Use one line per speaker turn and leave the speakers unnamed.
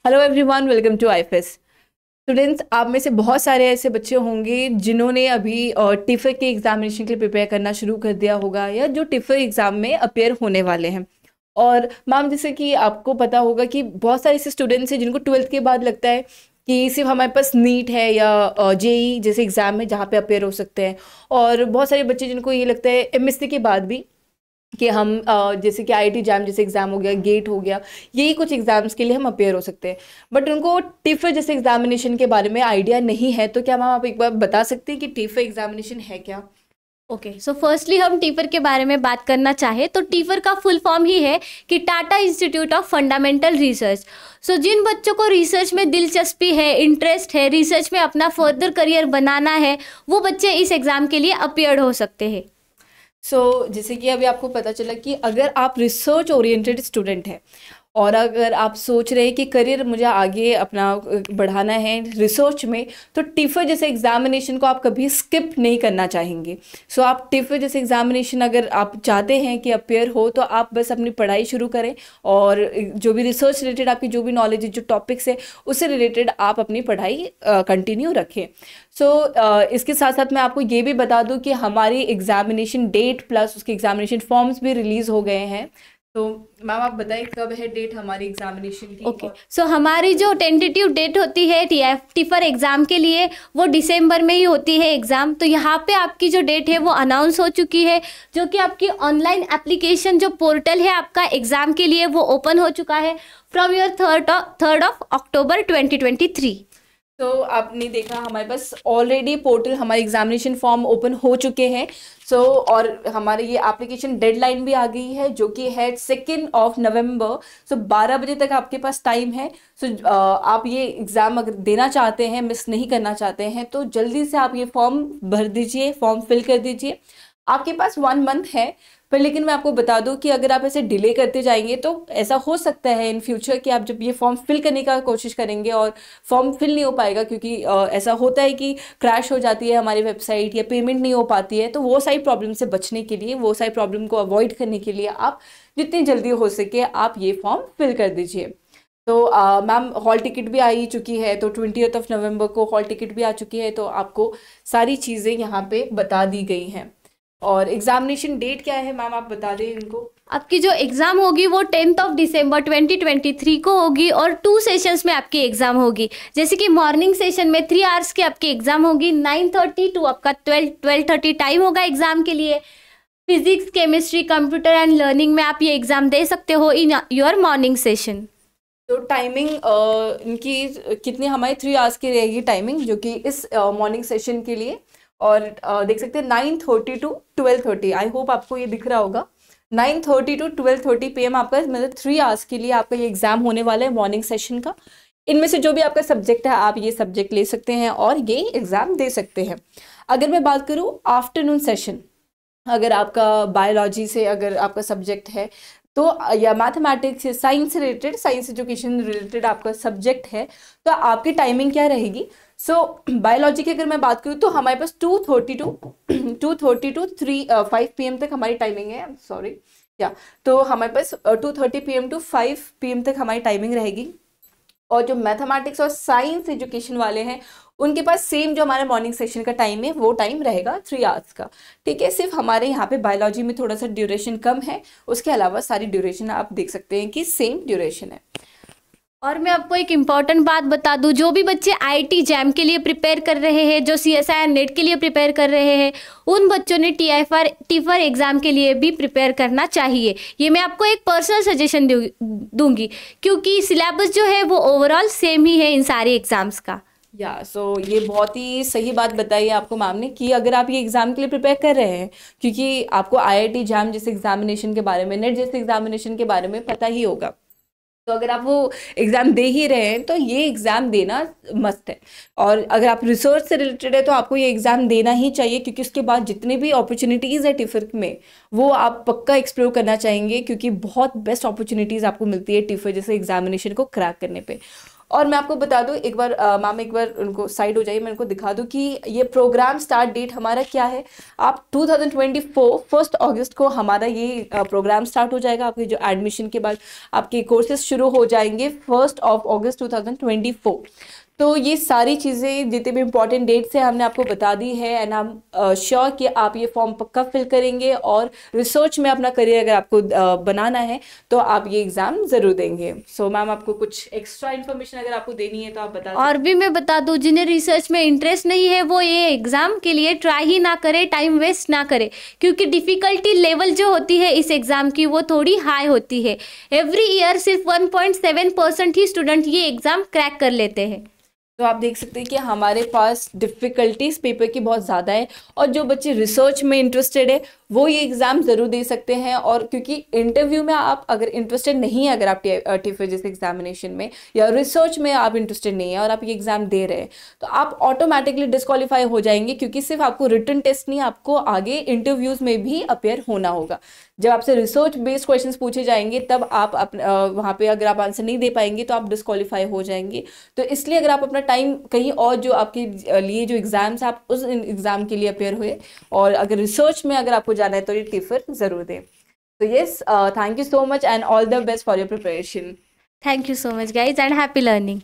Hello everyone, welcome to IFS. Students, आप में से बहुत सारे ऐसे बच्चे होंगे जिन्होंने अभी टिफर के एग्जामिनेशन के लिए प्रिपेयर करना शुरू कर दिया होगा या जो टिफर एग्जाम में अपेयर होने वाले हैं। और मैम, जैसे कि आपको पता होगा कि बहुत सारे ऐसे स्टूडेंट्स हैं जिनको 12th के बाद लगता है कि सिर्फ हमारे पास नीट है या जेई जैसे एग्जाम है जहाँ पे अपेयर हो सकते हैं। और बहुत सारे बच्चे जिनको ये लगता है एमएससी के बाद भी कि हम जैसे कि आईआईटी जैम जैसे एग्जाम हो गया, गेट हो गया, यही कुछ एग्जाम्स के लिए हम अपेयर हो सकते हैं, बट उनको टिफर जैसे एग्जामिनेशन के बारे में आइडिया नहीं है। तो क्या मैम आप एक बार बता सकते हैं कि टिफर एग्जामिनेशन है क्या?
ओके, सो फर्स्टली हम टीफर के बारे में बात करना चाहें तो टीफर का फुल फॉर्म ही है कि Tata institute of fundamental research. So जिन बच्चों को रिसर्च में दिलचस्पी है, इंटरेस्ट है, रिसर्च में अपना फर्दर करियर बनाना है, वो बच्चे इस एग्ज़ाम के लिए अपियर्ड हो सकते हैं।
जैसे कि अभी आपको पता चला कि अगर आप रिसर्च ओरिएंटेड स्टूडेंट हैं और अगर आप सोच रहे हैं कि करियर मुझे आगे अपना बढ़ाना है रिसर्च में, तो टिफर जैसे एग्जामिनेशन को आप कभी स्किप नहीं करना चाहेंगे। आप टिफर जैसे एग्जामिनेशन अगर आप चाहते हैं कि अपेयर हो, तो आप बस अपनी पढ़ाई शुरू करें और जो भी रिसर्च रिलेटेड आपकी जो भी नॉलेज है, जो टॉपिक्स है, उससे रिलेटेड आप अपनी पढ़ाई कंटिन्यू रखें। इसके साथ साथ मैं आपको ये भी बता दूं कि हमारी एग्जामिनेशन डेट प्लस उसके एग्जामिनेशन फॉर्म्स भी रिलीज़ हो गए हैं। तो मैम आप बताइए कब है डेट हमारी एग्जामिनेशन की?
ओके, सो हमारी जो टेंटेटिव डेट होती है टिफर एग्ज़ाम के लिए वो दिसंबर में ही होती है एग्ज़ाम। तो यहाँ पे आपकी जो डेट है वो अनाउंस हो चुकी है, जो कि आपकी ऑनलाइन एप्लीकेशन जो पोर्टल है आपका एग्ज़ाम के लिए वो ओपन हो चुका है from your 3rd of October 2023।
तो आपने देखा हमारे पास ऑलरेडी पोर्टल हमारे एग्जामिनेशन फॉर्म ओपन हो चुके हैं। और हमारे ये एप्लीकेशन डेडलाइन भी आ गई है जो कि है 2 नवंबर। 12 बजे तक आपके पास टाइम है। आप ये एग्ज़ाम अगर देना चाहते हैं, मिस नहीं करना चाहते हैं, तो जल्दी से आप ये फॉर्म भर दीजिए, फॉर्म फिल कर दीजिए। आपके पास 1 मंथ है, पर लेकिन मैं आपको बता दूं कि अगर आप ऐसे डिले करते जाएंगे तो ऐसा हो सकता है इन फ्यूचर कि आप जब ये फॉर्म फिल करने का कोशिश करेंगे और फॉर्म फिल नहीं हो पाएगा, क्योंकि ऐसा होता है कि क्रैश हो जाती है हमारी वेबसाइट या पेमेंट नहीं हो पाती है। तो वो सारी प्रॉब्लम से बचने के लिए, वो सारी प्रॉब्लम को अवॉइड करने के लिए आप जितनी जल्दी हो सके आप ये फॉर्म फिल कर दीजिए। तो मैम, हॉल टिकट भी आ ही चुकी है, तो 20 नवंबर को हॉल टिकट भी आ चुकी है, तो आपको सारी चीज़ें यहाँ पे बता दी गई हैं। और एग्जामिनेशन डेट क्या है मैम, आप बता दें इनको।
आपकी जो एग्ज़ाम होगी वो 10 दिसंबर 2023 को होगी और 2 सेशंस में आपकी एग्ज़ाम होगी। जैसे कि मॉर्निंग सेशन में 3 आवर्स की आपकी एग्ज़ाम होगी, 9:30 टू आपका 12:30 टाइम होगा एग्ज़ाम के लिए। Physics, chemistry, computer and learning में आप ये एग्ज़ाम दे सकते हो इन योर मॉर्निंग सेशन।
तो टाइमिंग इनकी कितनी, हमारी 3 आवर्स की रहेगी टाइमिंग, जो कि इस मॉर्निंग सेशन के लिए। और देख सकते हैं 9:30 टू 12:30, आई होप आपको ये दिख रहा होगा। 9:30 टू 12:30 PM आपका, मतलब 3 आवर्स के लिए आपका ये एग्जाम होने वाला है मॉर्निंग सेशन का। इनमें से जो भी आपका सब्जेक्ट है आप ये सब्जेक्ट ले सकते हैं और ये एग्जाम दे सकते हैं। अगर मैं बात करूँ आफ्टरनून सेशन, अगर आपका बायोलॉजी से अगर आपका सब्जेक्ट है तो, या मैथमेटिक्स या साइंस से रिलेटेड, साइंस एजुकेशन रिलेटेड आपका सब्जेक्ट है, तो आपकी टाइमिंग क्या रहेगी? बायोलॉजी की अगर मैं बात करूँ तो हमारे पास 2:30 टू 5 PM तक हमारी टाइमिंग है। सॉरी, तो हमारे पास 2:30 PM टू 5 PM तक हमारी टाइमिंग रहेगी। और जो मैथमेटिक्स और साइंस एजुकेशन वाले हैं उनके पास सेम जो हमारा मॉर्निंग सेशन का टाइम है वो टाइम रहेगा 3 आवर्स का। ठीक है, सिर्फ हमारे यहाँ पे बायोलॉजी में थोड़ा सा ड्यूरेशन कम है, उसके अलावा सारी ड्यूरेशन आप देख सकते हैं कि सेम ड्यूरेशन है।
और मैं आपको एक इम्पॉर्टेंट बात बता दूं, जो भी बच्चे आईआईटी जैम के लिए प्रिपेयर कर रहे हैं, जो सीएसआई नेट के लिए प्रिपेयर कर रहे हैं, उन बच्चों ने टिफर एग्ज़ाम के लिए भी प्रिपेयर करना चाहिए। ये मैं आपको एक पर्सनल सजेशन दूंगी, क्योंकि सिलेबस जो है वो ओवरऑल सेम ही है इन सारे एग्ज़ाम्स का।
ये बहुत ही सही बात बताई है आपको मैम ने कि अगर आप ये एग्ज़ाम के लिए प्रिपेयर कर रहे हैं, क्योंकि आपको आईआईटी जैम जैसे एग्जामिनेशन के बारे में, नेट जैसे एग्जामिनेशन के बारे में पता ही होगा, तो अगर आप वो एग्ज़ाम दे ही रहे हैं तो ये एग्ज़ाम देना मस्त है। और अगर आप रिसर्च से रिलेटेड है तो आपको ये एग्ज़ाम देना ही चाहिए, क्योंकि उसके बाद जितने भी अपॉर्चुनिटीज़ है टिफर में वो आप पक्का एक्सप्लोर करना चाहेंगे, क्योंकि बहुत बेस्ट अपॉर्चुनिटीज़ आपको मिलती है टिफर जैसे एग्जामिनेशन को क्रैक करने पे। और मैं आपको बता दूं एक बार, मैम एक बार उनको साइड हो जाइए, मैं उनको दिखा दूं कि ये प्रोग्राम स्टार्ट डेट हमारा क्या है। आप 2024 1 अगस्त को हमारा ये प्रोग्राम स्टार्ट हो जाएगा। आपके जो एडमिशन के बाद आपके कोर्सेज शुरू हो जाएंगे 1 अगस्त 2024। तो ये सारी चीज़ें जितने भी इंपॉर्टेंट डेट्स हैं हमने आपको बता दी है, एंड हम श्योर कि आप ये फॉर्म पक्का फिल करेंगे, और रिसर्च में अपना करियर अगर आपको बनाना है तो आप ये एग्ज़ाम ज़रूर देंगे। सो मैम आपको कुछ एक्स्ट्रा इन्फॉर्मेशन अगर आपको देनी है तो आप बता
और भी मैं बता दूं, जिन्हें रिसर्च में इंटरेस्ट नहीं है वो ये एग्ज़ाम के लिए ट्राई ही ना करे, टाइम वेस्ट ना करे, क्योंकि डिफ़िकल्टी लेवल जो होती है इस एग्ज़ाम की वो थोड़ी हाई होती है। एवरी ईयर सिर्फ 1.7% ही स्टूडेंट ये एग्ज़ाम क्रैक कर लेते हैं।
तो आप देख सकते हैं कि हमारे पास डिफ़िकल्टीज पेपर की बहुत ज़्यादा है, और जो बच्चे रिसर्च में इंटरेस्टेड है वो ये एग्ज़ाम ज़रूर दे सकते हैं। और क्योंकि इंटरव्यू में आप अगर इंटरेस्टेड नहीं है, अगर आप टीफे जैसे एग्जामिनेशन में या रिसर्च में आप इंटरेस्टेड नहीं है और आप ये एग्ज़ाम दे रहे हैं, तो आप ऑटोमेटिकली डिस्क्वालीफाई हो जाएंगे, क्योंकि सिर्फ आपको रिटन टेस्ट नहीं, आपको आगे इंटरव्यूज़ में भी अपेयर होना होगा। जब आपसे रिसर्च बेस्ड क्वेश्चंस पूछे जाएंगे तब आप वहाँ पे अगर आप आंसर नहीं दे पाएंगे तो आप डिस्क्वालीफाई हो जाएंगे। तो इसलिए अगर आप अपना टाइम कहीं और जो आपके लिए जो एग्ज़ाम्स आप उस एग्ज़ाम के लिए अपेयर हुए, और अगर रिसर्च में अगर आपको जाना है तो ये टिफर ज़रूर दें। तो yes, thank you so much and all the best for your preparation.
Thank you so much guys and happy learning.